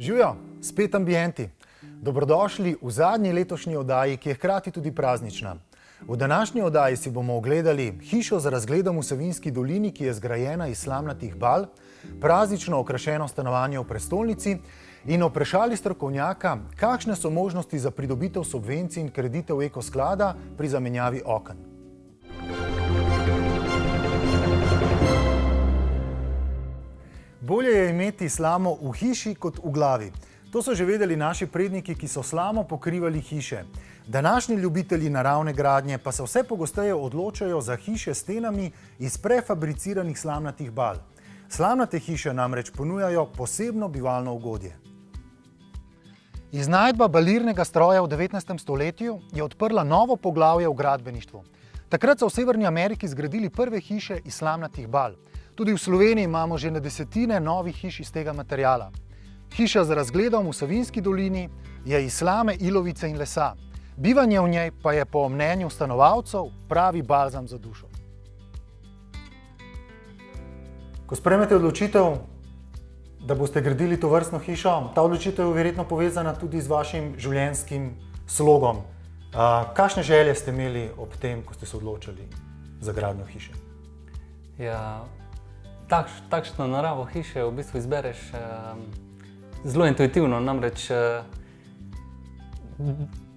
Živijo, spet ambienti. Dobrodošli v zadnji letošnji oddaji, ki je hkrati tudi praznična. V današnji oddaji si bomo ogledali hišo z razgledom v Savinjski dolini, ki je zgrajena iz slamnatih bal, praznično okrašeno stanovanje v prestolnici in vprašali strokovnjaka, kakšne so možnosti za pridobitev subvencij in kreditev ekosklada pri zamenjavi oken. Bolje je imeti slamo v hiši kot v glavi. To so že vedeli naši predniki, ki so slamo pokrivali hiše. Današnji ljubitelji naravne gradnje pa se vse pogosteje odločajo za hiše s stenami iz prefabriciranih slamnatih bal. Slamnate hiše namreč ponujajo posebno bivalno ugodje. Iznajdba balirnega stroja v 19. stoletju je odprla novo poglavje v gradbeništvu. Takrat so v Severni Ameriki zgradili prve hiše iz slamnatih bal. Tudi v Sloveniji imamo že na desetine novih hiš iz tega materiala. Hiša z razgledom v Savinjski dolini je iz slame, ilovice in lesa. Bivanje v njej pa je po mnenju stanovalcev pravi balzam za dušo. Ko sprejmete odločitev, da boste gradili tovrstno hišo, ta odločitev je verjetno povezana tudi z vašim življenjskim slogom. Kakšne želje ste imeli ob tem, ko ste se odločili za gradnjo hiše? Ja, takšno naravo hiše v bistvu izbereš zelo intuitivno, namreč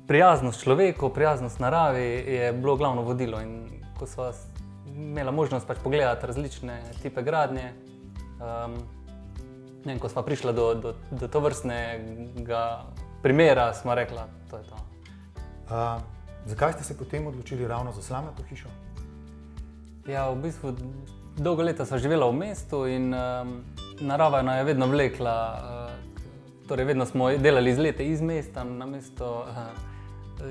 prijaznost človeku, prijaznost naravi je bilo glavno vodilo. In ko sva imela možnost pogledati različne tipe gradnje, ko sva prišla do tovrstnega primera, sva rekla, to je to. Zakaj ste se potem odločili ravno za slamnato hišo? Ja, v bistvu dolgo leta sva živela v mestu in narava nas je vedno vlekla. Torej, vedno smo delali izlete iz mesta na mesto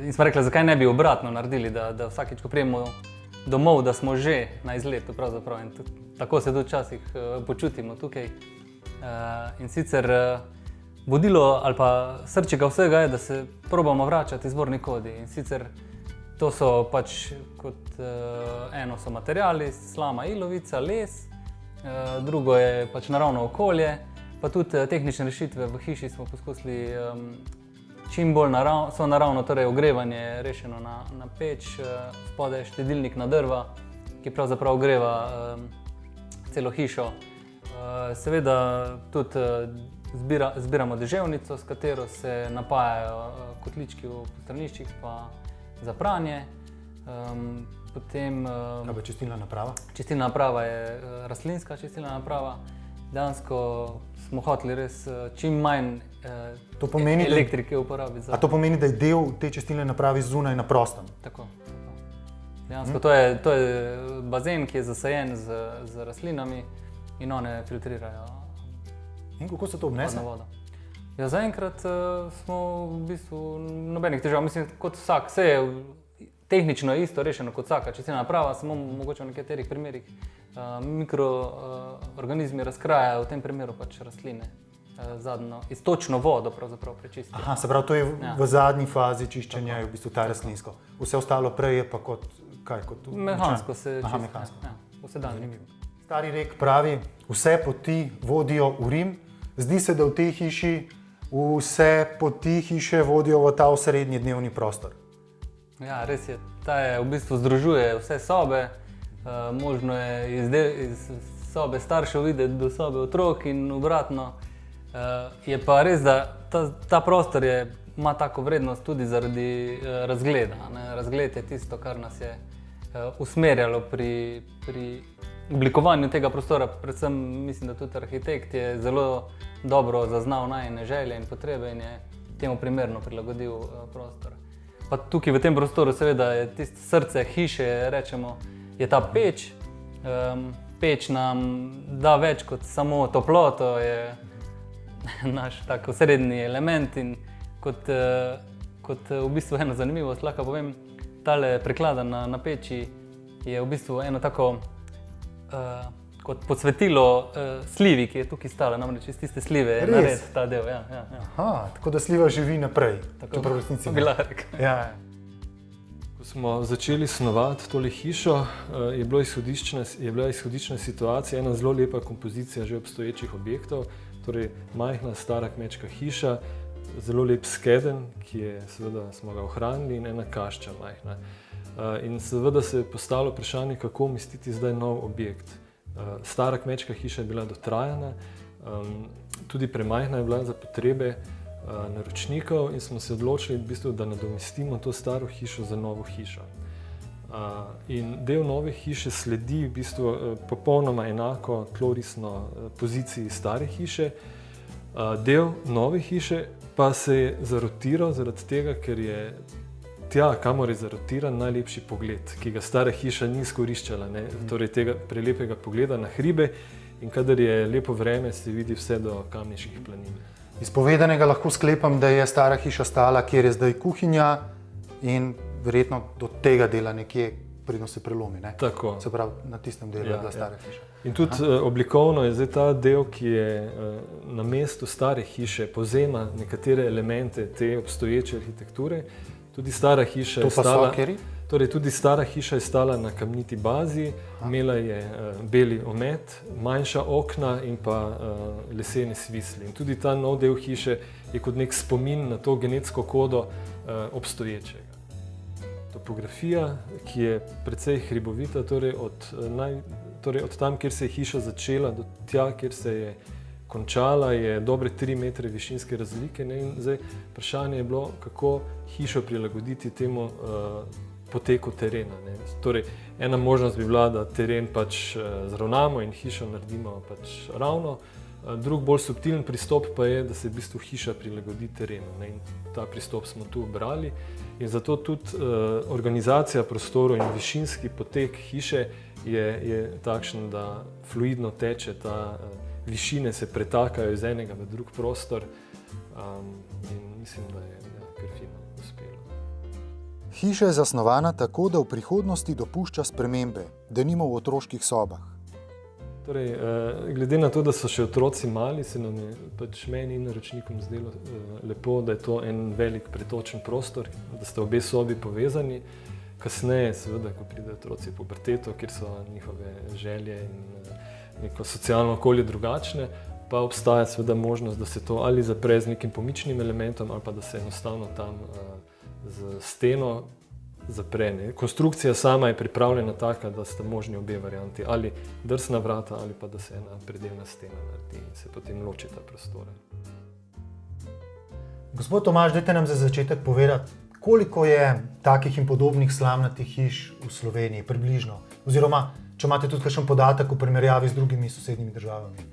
in smo rekli, zakaj ne bi obratno naredili, da vsakič, ko pridemo domov, da smo že na izletu pravzaprav. In tako se tudi včasih počutimo tukaj. In sicer vodilo ali pa srčika vsega je, da se probamo vračati izvorni kodi. In sicer to so pač kot eno so materiali, slama, ilovica, les, drugo je pač naravno okolje, pa tudi tehnične rešitve v hiši smo poskusili čim bolj naravno, torej ogrevanje rešeno na peč, spodaj štedilnik na drva, ki pravzaprav ogreva celo hišo. Seveda tudi zbiramo deževnico, s katero se napajajo kotlički v straniščih pa za pranje. Potem Kaj pa čistilna naprava? Čistilna naprava je rastlinska čistilna naprava. Dejansko smo hoteli res čim manj elektrike uporabiti. A to pomeni, da je del te čistilne naprave zunaj na prostem? Tako. Dejansko to je bazen, ki je zasajen z rastlinami in one filtrirajo. In kako se to obnese? Ja, zaenkrat smo v bistvu nobenih težav. Mislim, kot vsak, vse je tehnično isto rešeno kot vsaka čistilna naprava, samo mogoče v nekaterih primerih mikroorganizmi razkrajajo, v tem primeru pač rastline zadnjo iztočno vodo pravzaprav prečistijo. Aha, se pravi, to je v zadnji fazi čiščenja, je v bistvu ta rastlinsko. Vse ostalo prej je pa kot kaj? Mehansko se čisti. Aha, mehansko. Ja, vsedanjo. Stari rek pravi, vse poti vodijo v Rim. Zdi se, da v tej hiši vse poti hiše vodijo v ta osrednji dnevni prostor. Ja, res je. Ta je v bistvu združuje vse sobe. Možno je iz sobe staršev videti do sobe otrok in obratno. Je pa res, da ta prostor ima tako vrednost tudi zaradi razgleda. Razgled je tisto, kar nas je usmerjalo pri oblikovanju tega prostora. Predvsem mislim, da tudi arhitekt je zelo dobro zaznal najine želje in potrebe in je temu primerno prilagodil prostor. Pa tukaj v tem prostoru seveda je tisto srce hiše, rečemo, je ta peč. Peč nam da več kot samo toploto, je naš tak osrednji element in kot v bistvu eno zanimivost lahko povem, tale preklada na peči je v bistvu eno tako kot podsvetilo slivi, ki je tukaj stala, namreč iz tiste slive je nared ta del. Ja. Aha, tako da sliva živi naprej. Tako bi lahko rekel. Ja. Ko smo začeli snovati tole hišo, je bila izhodiščna situacija ena zelo lepa kompozicija že obstoječih objektov. torej majhna stara kmečka hiša, zelo lep skedenj, ki je seveda smo ga ohranili, in ena kašča majhna. In seveda se je postavilo vprašanje, kako umestiti zdaj nov objekt. Stara kmečka hiša je bila dotrajana, tudi premajhna je bila za potrebe naročnikov in smo se odločili, v bistvu, da nadomestimo to staro hišo za novo hišo. In del nove hiše sledi v bistvu popolnoma enako tlorisno poziciji stare hiše. Del nove hiše pa se je zarotiral zaradi tega, ker je tja, kamor je zarotiran, najlepši pogled, ki ga stara hiša ni izkoriščala, ne? Torej tega prelepega pogleda na hribe, in kadar je lepo vreme, se vidi vse do Kamniških planin. Iz povedanega lahko sklepam, da je stara hiša stala, kjer je zdaj kuhinja, in verjetno do tega dela nekje predno se prelomi, ne? Tako. Se pravi, na tistem delu je bila stara hiša. In tudi oblikovno je zdaj ta del, ki je na mestu stare hiše, povzema nekatere elemente te obstoječe arhitekture. Tudi stara hiša je stala, torej tudi stara hiša je stala na kamniti bazi, imela je beli omet, manjša okna in pa lesene svisli. In tudi ta nov del hiše je kot nek spomin na to genetsko kodo obstoječega. Topografija, ki je precej hribovita, torej od tam, kjer se je hiša začela, do tja, kjer se je končala, je dobre 3 metre višinske razlike, ne? In zdaj vprašanje je bilo, kako hišo prilagoditi temu poteku terena, ne? Torej, ena možnost bi bila, da teren pač zravnamo in hišo naredimo pač ravno. Drug bolj subtilen pristop pa je, da se v bistvu hiša prilagodi terenu, ne? In ta pristop smo tu obrali. In zato tudi organizacija prostorov in višinski potek hiše je takšen, da fluidno teče, višine se pretakajo iz enega v drug prostor, in mislim, da je kar fino uspelo. Hiša je zasnovana tako, da v prihodnosti dopušča spremembe, denimo v otroških sobah. Torej, glede na to, da so še otroci mali, se nam je pač meni in naročnikom zdelo lepo, da je to en velik pretočen prostor, da sta obe sobi povezani. Kasneje, seveda, ko pridejo otroci v puberteto, kjer so njihove želje in neko socialno okolje drugačne, pa obstaja seveda možnost, da se to ali zapre z nekim pomičnim elementom, ali pa da se enostavno tam z steno zapre. Konstrukcija sama je pripravljena taka, da sta možni obe varianti, ali drsna vrata, ali pa da se ena predelna stena naredi in se potem ločita prostora. Gospod Tomaž, dajte nam za začetek povedati, koliko je takih in podobnih slamnatih hiš v Sloveniji, približno? Oziroma, če imate tudi kakšen podatek v primerjavi z drugimi sosednjimi državami?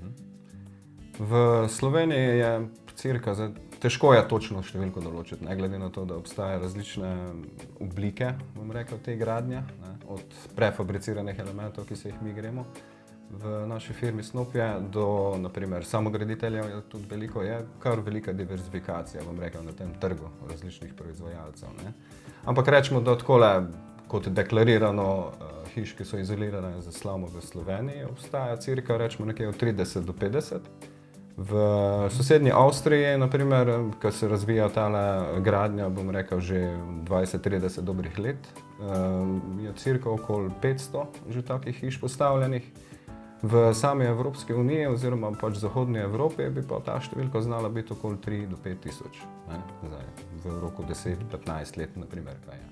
V Sloveniji je cirka, težko je točno številko določiti, ne glede na to, da obstajajo različne oblike, bom rekel, te gradnje, ne, od prefabriciranih elementov, ki se jih mi gremo v naši firmi Snopje, do naprimer samograditeljev je tudi veliko, je kar velika diverzifikacija, bom rekel, na tem trgu različnih proizvajalcev, ne. Ampak rečemo, da takole, kot deklarirano hiš, ki so izolirane za slamo v Sloveniji, obstaja cirka, rečemo, nekje od 30 do 50. V sosednji Avstriji, naprimer, ko se razvija tale gradnja, bom rekel, že 20-30 dobrih let, je cirka okoli 500 že takih hiš postavljenih. V sami Evropski uniji oziroma pač zahodni Evropi bi pa ta številka znala biti okoli 3 do 5 tisoč, zdaj, v roku 10-15 let, naprimer, kaj je.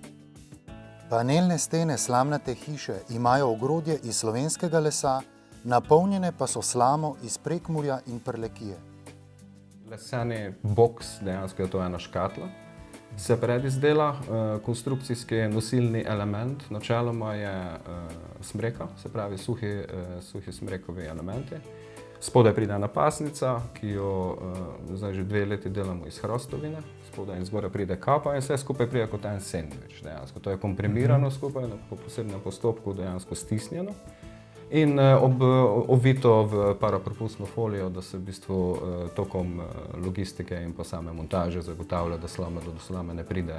Panelne stene slamnate hiše imajo ogrodje iz slovenskega lesa, napolnjene pa so slamo iz Prekmurja in Prlekije. Leseni boks, dejansko je to ena škatla, se predizdela, konstrukcijski nosilni element, načeloma je smreka, se pravi suhi smrekovi elementi. Spodaj pride napasnica, ki jo zdaj že 2 leti delamo iz hrostovine, spodaj in zgoraj pride kapa in vse skupaj pride kot en sendvič, dejansko. To je komprimirano skupaj, po posebnem postopku dejansko stisnjeno. In ovito v parapropustno folijo, da se v bistvu tokom logistike in pa same montaže zagotavlja, da do slame ne pride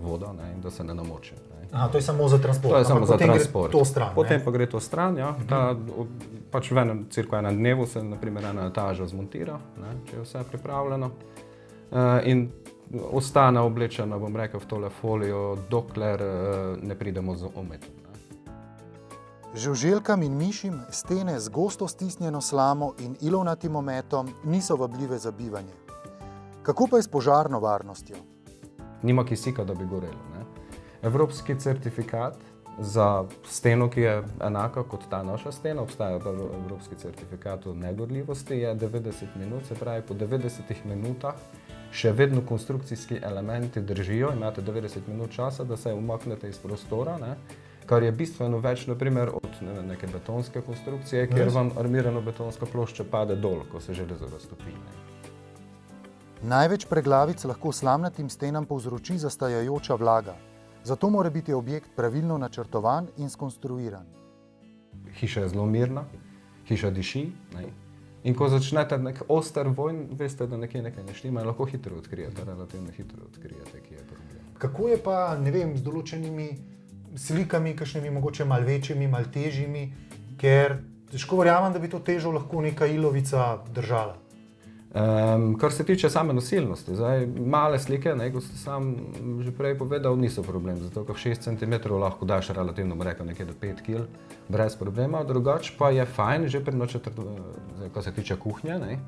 voda, ne, in da se ne namoči. Ne. Aha, to je samo za transport. To je samo za transport. Gre to stran, potem pa gre to stran, ja. Pač v cirka enem dnevu se naprimer ena etaža zmontira, ne, če je vse pripravljeno. In ostane oblečena, bom rekel, v tole folijo, dokler ne pridemo z ometom. Žuželkam in mišim stene z gosto stisnjeno slamo in ilovnatim ometom niso vabljive za bivanje. Kako pa je s požarno varnostjo? Nima kisika, da bi gorelo. Ne? Evropski certifikat za steno, ki je enaka kot ta naša stena, obstaja pa evropski certifikat o negorljivosti, je 90 minut, se pravi po 90 minutah še vedno konstrukcijski elementi držijo, imate 90 minut časa, da se umaknete iz prostora, ne? Kar je bistveno več, naprimer, od neke betonske konstrukcije, kjer vam armirano betonska plošča pade dol, ko se železo raztopi. Največ preglavic lahko slamnatim stenam povzroči zastajajoča vlaga. Zato mora biti objekt pravilno načrtovan in skonstruiran. Hiša je zelo mirna, hiša diši. Ne? In ko začnete nek oster vojn, veste, da nekaj ne štima in lahko hitro odkrijete, relativno hitro odkrijete, kje je problem. Kako je pa, ne vem, z določenimi slikami, kakšnimi mogoče malo večjimi, malo težjimi, ker težko verjamem, da bi to težo lahko neka ilovica držala. Kar se tiče same nosilnosti, zdaj, male slike, kot ste sam že prej povedal, niso problem, zato ker 6 cm lahko daš relativno, rekel, nekje do 5 kg, brez problema, drugače pa je fajn, že pri ko se tiče kuhnje, ne,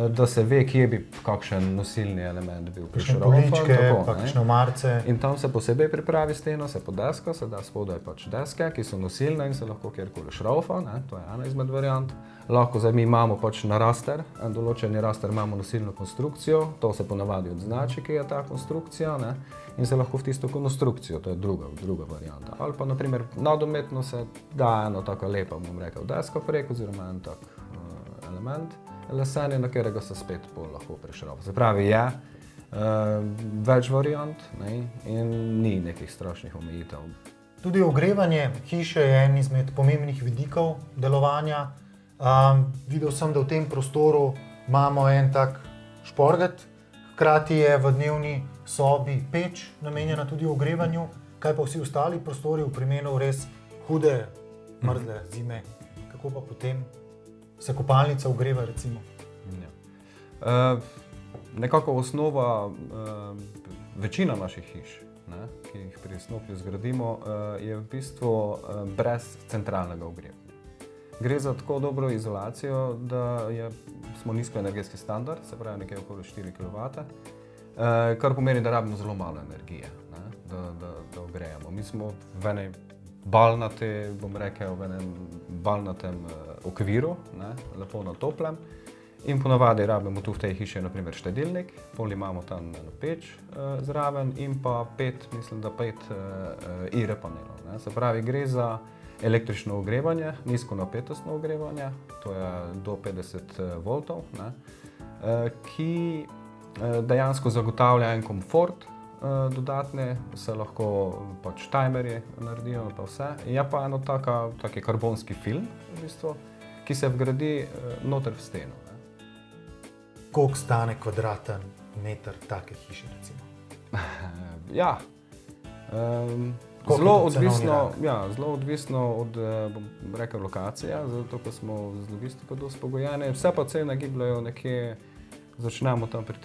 da se ve, kje bi kakšen nosilni element bil prišrofan. Poličke, kakšne omarce. In tam se posebej pripravi steno, se podeska, se da spodaj pač deske, ki so nosilne in se lahko kjerkoli šrofa, ne, to je ena izmed variant. Lahko zdaj mi imamo pač na raster, en določeni raster imamo nosilno konstrukcijo, to se ponavadi odznači, ki je ta konstrukcija, ne, in se lahko v tisto konstrukcijo, to je druga varianta. Ali pa naprimer nadometno se da eno tako lepa, bom rekel, deska prek oziroma en tak element leseni, na katerega se spet lahko prešrofa. Se pravi, je več variant, ne, in ni nekih strašnih omejitev. Tudi ogrevanje hiše je en izmed pomembnih vidikov delovanja. Videl sem, da v tem prostoru imamo en tak šporget, hkrati je v dnevni sobi peč namenjena tudi ogrevanju. Kaj pa vsi ostali prostori v primeru res hude, mrzle zime? Kako pa potem se kopalnica ogreva, recimo? Ja. Nekako osnova večina naših hiš, ne, ki jih pri Snopju zgradimo, je v bistvu brez centralnega ogrevanja. Gre za tako dobro izolacijo, da smo nizkoenergetski standard, se pravi nekaj okoli 4 kW, kar pomeni, da rabimo zelo malo energije, ne, da ogrejemo. Mi smo v enem balnatem okviru, ne, lepo na toplem, in ponavadi rabimo tu v tej hiši naprimer štedilnik, pol imamo tam eno peč zraven in pa 5 IR panelov. Ne. Se pravi, gre za električno ogrevanje, nizkonapetostno ogrevanje, to je do 50 V, ne, ki dejansko zagotavlja en komfort dodatne, se lahko pač timerji naredijo pa vse. Je pa eno taki karbonski film, v bistvu, ki se vgradi noter v steno. Ne. Koliko stane kvadraten meter take hiše, recimo? Ja. Zelo odvisno od, bom rekel, lokacije, zato ko smo z logistiko dosti pogojeni. Vse pa cene gibljajo nekje, začnemo tam pri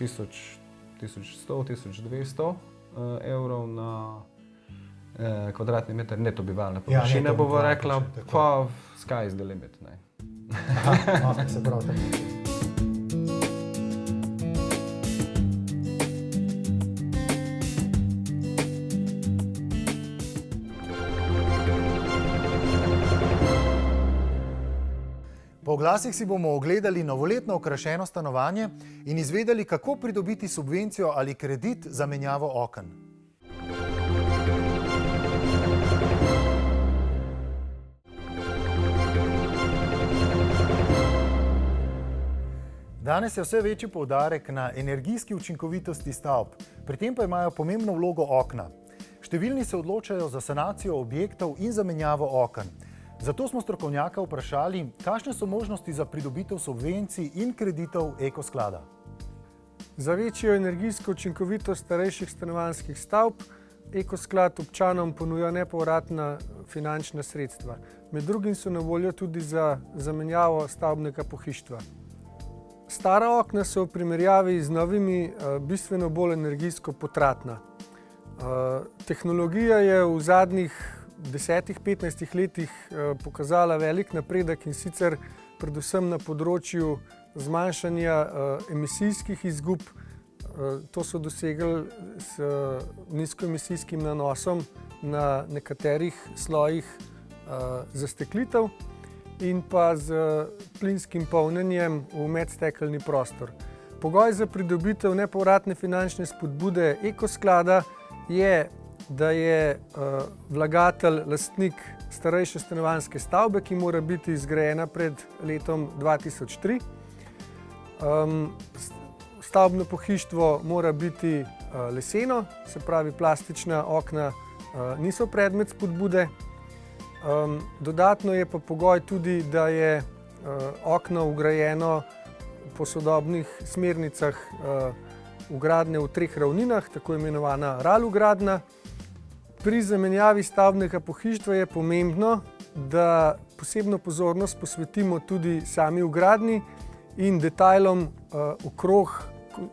1100–1200 evrov na kvadratni meter neto bivalne površine, bova rekla, pa sky is the limit. Ne. Se pravi tako. Po oglasih si bomo ogledali novoletno okrašeno stanovanje in izvedeli, kako pridobiti subvencijo ali kredit za menjavo oken. Danes je vse večji poudarek na energijski učinkovitosti stavb, pri tem pa imajo pomembno vlogo okna. Številni se odločajo za sanacijo objektov in za menjavo oken. Zato smo strokovnjaka vprašali, kakšne so možnosti za pridobitev subvencij in kreditov Ekosklada. Za večjo energijsko učinkovitost starejših stanovanjskih stavb Ekosklad občanom ponuja nepovratna finančna sredstva. Med drugim so na voljo tudi za zamenjavo stavbnega pohištva. Stara okna so v primerjavi z novimi bistveno bolj energijsko potratna. Tehnologija je v zadnjih 10-15 letih pokazala velik napredek, in sicer predvsem na področju zmanjšanja emisijskih izgub. To so dosegli s nizkoemisijskim nanosom na nekaterih slojih zasteklitev in pa z plinskim polnjenjem v medstekelni prostor. Pogoj za pridobitev nepovratne finančne spodbude Ekosklada je, da je vlagatelj lastnik starejše stanovanjske stavbe, ki mora biti zgrajena pred letom 2003. Stavbno pohištvo mora biti leseno, se pravi plastična okna niso predmet spodbude. Dodatno je pa pogoj tudi, da je okno vgrajeno po sodobnih smernicah vgradnje v 3 ravninah, tako imenovana RAL vgradnja. Pri zamenjavi stavbnega pohištva je pomembno, da posebno pozornost posvetimo tudi sami vgradnji in detajlom okrog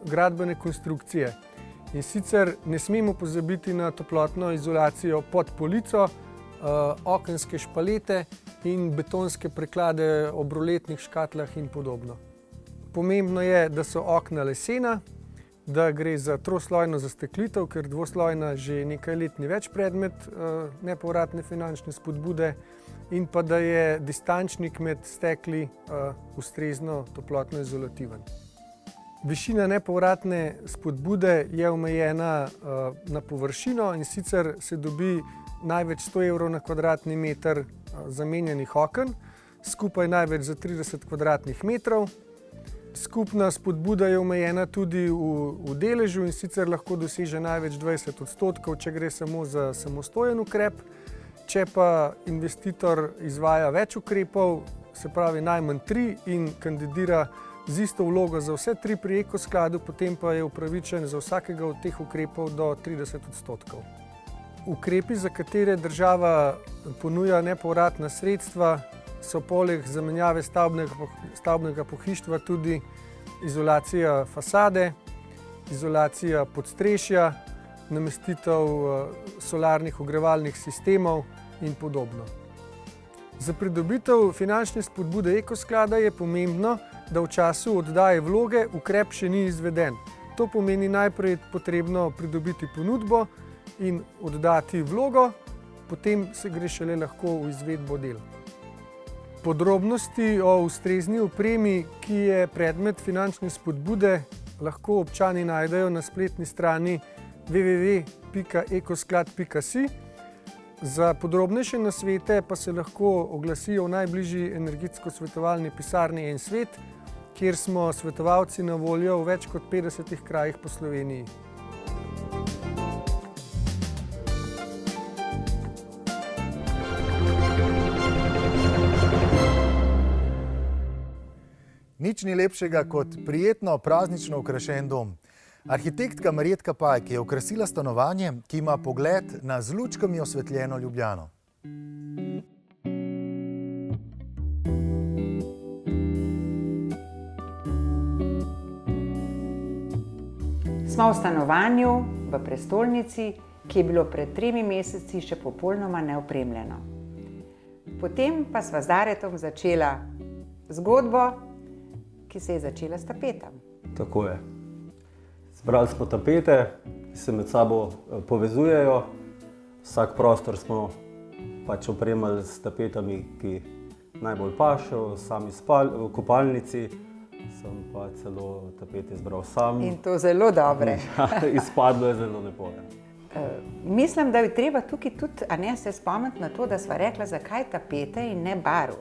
gradbene konstrukcije. In sicer ne smemo pozabiti na toplotno izolacijo pod polico, okenske špalete in betonske preklade ob roletnih škatlah in podobno. Pomembno je, da so okna lesena, da gre za troslojno zasteklitev, ker dvoslojna že nekaj let ni več predmet nepovratne finančne spodbude, in pa da je distančnik med stekli ustrezno toplotno izolativen. Višina nepovratne spodbude je omejena na površino, in sicer se dobi največ 100 evrov na kvadratni meter zamenjanih oken, skupaj največ za 30 kvadratnih metrov. Skupna spodbuda je omejena tudi v deležu, in sicer lahko doseže največ 20%, če gre samo za samostojen ukrep. Če pa investitor izvaja več ukrepov, se pravi najmanj 3, in kandidira z isto vlogo za vse 3 pri Ekoskladu, potem pa je upravičen za vsakega od teh ukrepov do 30%. Ukrepi, za katere država ponuja nepovratna sredstva, so poleg zamenjave stavbnega pohištva tudi izolacija fasade, izolacija podstrešja, namestitev solarnih ogrevalnih sistemov in podobno. Za pridobitev finančne spodbude Ekosklada je pomembno, da v času oddaje vloge ukrep še ni izveden. To pomeni najprej potrebno pridobiti ponudbo in oddati vlogo, potem se gre šele lahko v izvedbo del. Podrobnosti o ustrezni opremi, ki je predmet finančne spodbude, lahko občani najdejo na spletni strani www.ekosklad.si. Za podrobnejše nasvete pa se lahko oglasijo v najbližji energetsko-svetovalni pisarni En svet, kjer smo svetovalci na voljo v več kot 50 krajih po Sloveniji. Nič ni lepšega kot prijetno praznično okrašen dom. Arhitektka Marjetka Pajk je okrasila stanovanje, ki ima pogled na z lučkami osvetljeno Ljubljano. Smo v stanovanju v prestolnici, ki je bilo pred 3 meseci še popolnoma neopremljeno. Potem pa sva z Daretom začela zgodbo, ki se je začela s tapetami. Tako je. Zbrali smo tapete, ki se med sabo povezujejo. Vsak prostor smo pač opremili s tapetami, ki najbolj pašejo, sami v kopalnici. Sem pa celo tapete izbral sam. In to zelo dobre. Izpadlo je zelo lepo. Mislim, da je treba tukaj tudi se spomniti na to, da sva rekla, zakaj tapete in ne barv.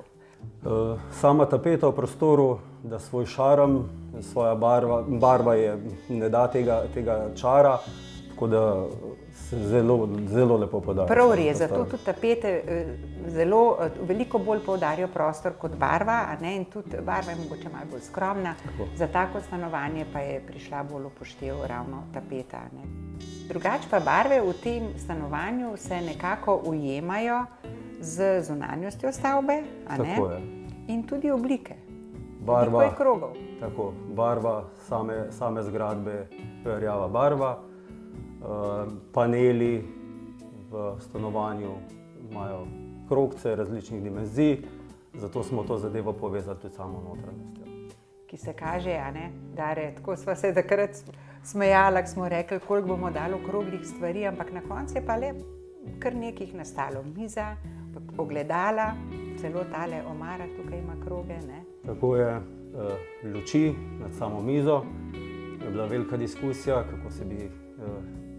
Sama tapeta v prostoru da svoj šarm, svoja barva ne da tega čara, tako da se zelo lepo podajo. Prav res, zato tudi tapete veliko bolj poudarijo prostor kot barva, in tudi barva je mogoče malo bolj skromna. Tako. Za tako stanovanje pa je prišla bolj upoštev ravno tapeta. Drugače pa barve v tem stanovanju se nekako ujemajo z zunanjostjo stavbe, Tako je. In tudi oblike. Barva, veliko je krogov. Tako, barva same zgradbe, rjava barva, paneli v stanovanju imajo krogce različnih dimenzij, zato smo to zadevo povezali tudi samo notranjostjo. Ki se kaže, a ne, Dare, tako sva se takrat smejala, ko smo rekli, koliko bomo dali okroglih stvari, ampak na koncu je pa le kar nekih nastalo. Miza, ogledala, celo tale omara tukaj ima kroge, ne. Tako je, luči nad samo mizo. Je bila velika diskusija, kako se bi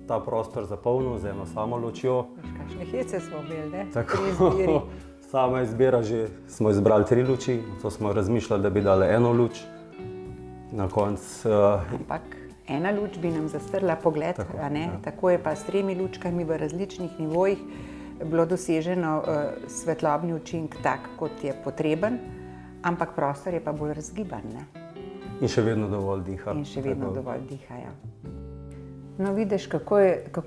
ta prostor zapolnil z eno samo lučjo. Veš, kakšne hece smo imeli, ne? Tako, Pri izbiri. sama izbira že, smo izbrali 3 luči, to smo razmišljali, da bi dali eno luč. Na koncu, Ampak ena luč bi nam zastrla pogled, Tako, a ne? ja. Tako je pa s 3 lučkami v različnih nivojih bilo doseženo svetlobni učinek tak, kot je potreben, ampak prostor je pa bolj razgiban, ne? in še vedno dovolj diha. In še vedno Tako, dovolj diha, ja. No, vidiš, kako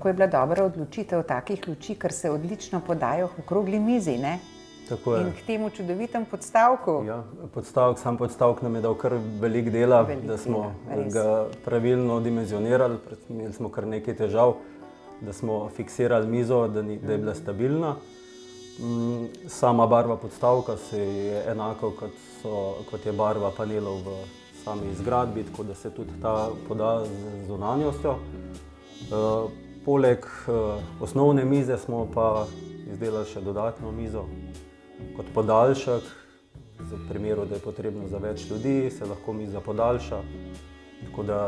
je bila dobra odločitev takih luči, ker se odlično podajo v okrogli mizi, ne? Tako je. In k temu čudovitem podstavku. Ja, sam podstavek nam je dal kar veliko dela, Veliko da smo dela, res. ga pravilno dimenzionirali. Imeli smo kar nekaj težav, da smo fiksirali mizo, da je bila stabilna. Sama barva podstavka se je enako kot je barva panelov v sami zgradbi, tako da se tudi ta poda z zunanjostjo. Poleg osnovne mize smo pa izdelali še dodatno mizo kot podaljšek. V primeru, da je potrebno za več ljudi, se lahko miza podaljša. Tako da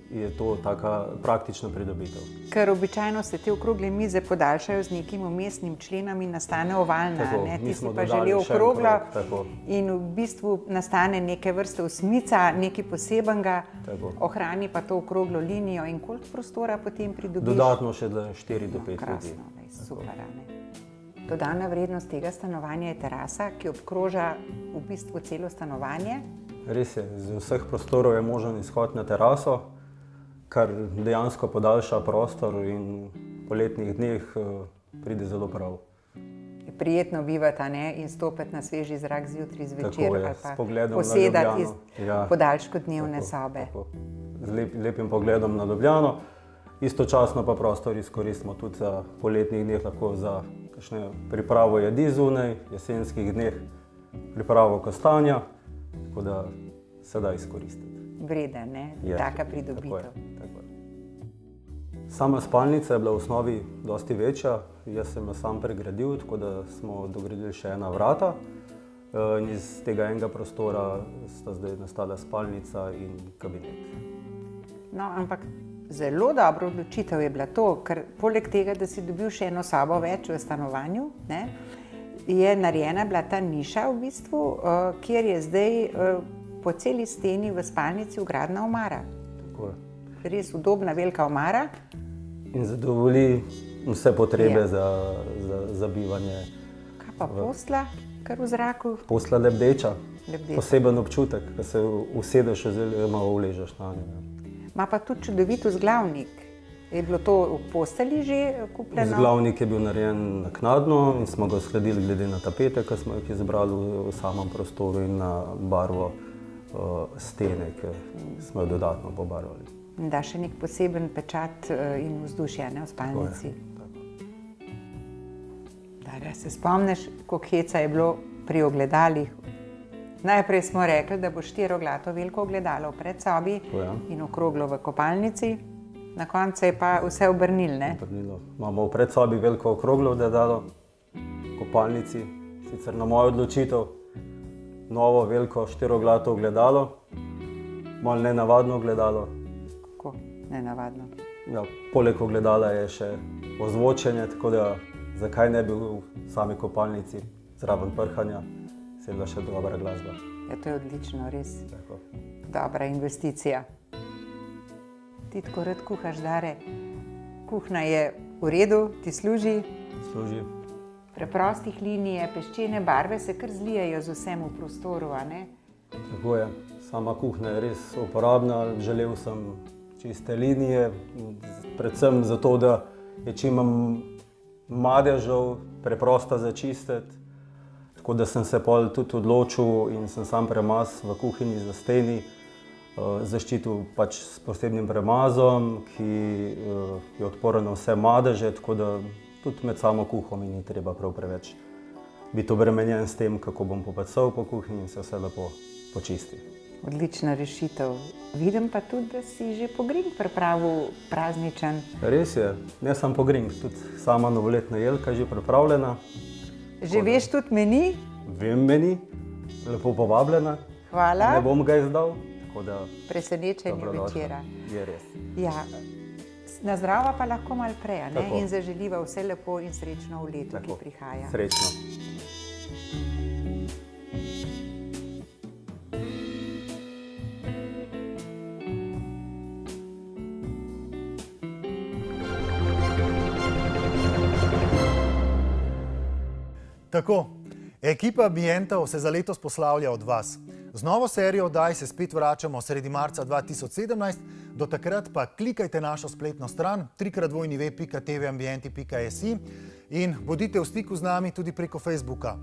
je to taka praktična pridobitev. Ker običajno se te okrogle mize podaljšajo z nekim vmesnim členom in nastane ovalna, Tako, ne? mi Ti smo si pa dodali želel še en okroglo krog, tako. in v bistvu nastane neke vrste osmica, nekaj posebenega, Tako. ohrani pa to okroglo linijo in koliko prostora potem pridobiš? Dodatno še za 4 do 5 ljudi. Krasno, super, a ne? Dodana vrednost tega stanovanja je terasa, ki obkroža v bistvu celo stanovanje. Res je, z vseh prostorov je možen izhod na teraso, kar dejansko podaljša prostor in v poletnih dneh pride zelo prav. Je prijetno bivati, a ne, in stopiti na sveži zrak zjutraj, zvečer Tako je, ali s pa pogledom na posedati iz Ljubljano. Ja. podaljšku dnevne Tako, sobe. tako. Z lepim pogledom na Ljubljano. Istočasno pa prostor izkoristimo tudi za poletnih dneh, lahko za kakšne pripravo jedi zunaj, jesenskih dneh pripravo kostanja, tako da se da izkoristiti. Vreden, ne? Je, Taka tako pridobitev. je, tako je. Sama spalnica je bila v osnovi dosti večja, jaz sem jo sam pregradil, tako da smo dogradili še ena vrata. In iz tega enega prostora sta zdaj nastala spalnica in kabinet. No, ampak zelo dobra odločitev je bila to, ker poleg tega, da si dobil še eno sobo več v stanovanju, ne, je narejena bila ta niša v bistvu, kjer je zdaj po celi steni v spalnici vgradna omara. Tako je. Res udobna velika omara. In zadovolji vse potrebe za bivanje. Kaj pa posla, kar v zraku? Posla lebdeča, Lebdeča. poseben občutek, ko se usedeš oziroma uležeš na njo. Ma pa tudi čudovit vzglavnik. Je bilo to v postelji že kupljeno? Vzglavnik je bil narejen naknadno in smo ga uskladili glede na tapete, ki smo jih izbrali v samem prostoru in na barvo stene, ki smo jo dodatno pobarvali. Da še nek poseben pečat in vzdušje, ne, v spalnici. Da se spomniš, koliko heca je bilo pri ogledalih. Najprej smo rekli, da bo 4-oglato veliko ogledalo v predsobi in okroglo v kopalnici. Na koncu je pa vse obrnil, ne? Imamo v predsobi veliko okroglo ogledalo, v kopalnici, sicer na mojo odločitev, novo veliko 4-oglato ogledalo, malo nenavadno ogledalo. Kako nenavadno? Ja, poleg ogledala je še ozvočenje, tako da zakaj ne bi v sami kopalnici zraven prhanja sedla še dobra glasba. Ja, to je odlično, res. Tako. Dobra investicija. Ti tako rad kuhaš, Dare. Kuhna je v redu, ti služi. Služi. Preprostih linije, peščene barve se kar zlijajo z vsem v prostoru, a ne? Tako je. Sama kuhna je res uporabna. Želel sem čiste linije, predvsem zato, da je čim manj madežev, preprosta za čistiti. Tako da sem se pol tudi odločil in sem sam premaz v kuhinji za steni zaščitil pač s posebnim premazom, ki je odporen na vse madeže, tako da tudi med samo kuho mi ni treba prav preveč biti obremenjen s tem, kako bom popecal po kuhinji in se vse lepo počisti. Odlična rešitev. Vidim pa tudi, da si že pogrink pripravil prazničen. Res je, ne samo pogrink, tudi sama novoletna jelka je že pripravljena. Že veš tudi meni? Vem meni, lepo povabljena. Hvala. Ne bom ga izdal, tako da Presenečenje dobrodošla. večera. Je res. Ja. Na zdravo pa lahko malo prej, a ne? Tako. In zaželiva vse lepo in srečno v letu, Tako. ki prihaja. Srečno. Tako, ekipa Ambientov se za letos poslavlja od vas. Z novo serijo oddaj se spet vračamo sredi marca 2017, do takrat pa klikajte našo spletno stran www.tvambienti.si in bodite v stiku z nami tudi preko Facebooka.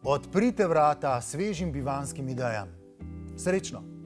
Odprite vrata svežim bivanskim idejam. Srečno!